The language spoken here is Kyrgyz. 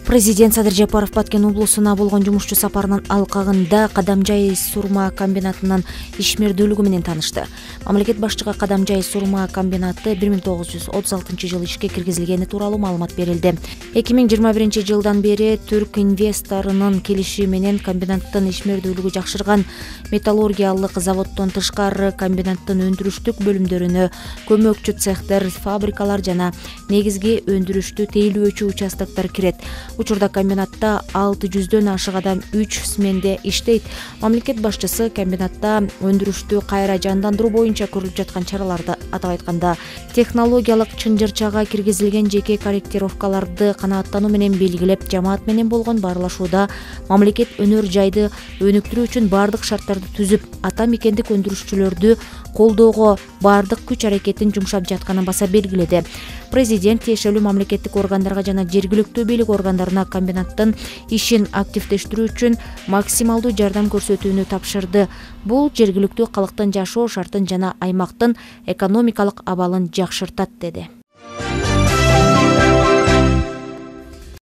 Президент Садыр Жапаров Баткен облусуна болгон жумушчу сапарынын алкагында Кадамжай сурма комбинатынын ишмердүүлүгү менен таанышты. Мамлекет башчыга Кадамжай сурма комбинаты 1936 жылы ишке киргизилгени тууралуу маалымат берилди. 2021 жылдан бери түрк инвесторунун келишими менен комбинаттын ишмердүүлүгү жакшырган. Металлургиялык заводдон тышкары комбинаттын өндүрүштүк бөлүмдөрүнө көмөкчү цехтер, фабрикалар жана негизги өндүрүштү тейлөөчү участоктор кирет. Учурда комбинатта 600дөн ашык адам 3 сменде иштейт. Мамлекет башчысы комбинатта өндүрүштү кайра жандандыруу боюнча көрүлүп жаткан чараларды атап айтканда технологиялык чынжырчага киргизилген жеке корректировкаларды канааттануу менен белгилеп, жамаат менен болгон баарлашууда мамлекет өнөр жайды өнүктүрүү үчүн бардык шарттарды түзүп, ата мекендик өндүрүшчүлөрдү колдоого бардык күч аракетин жумшап жатканын баса белгиледи. Президент тиешелүү мамлекеттик органдарга жана жергиликтүү бийлик органдарына комбинаттын ишин активдештирүү үчүн максималдуу жардам көрсөтүүнү тапшырды. Бул жергиликтүү калктын жашоо шартын жана аймактын экономикалык абалын жакшыртат, деди.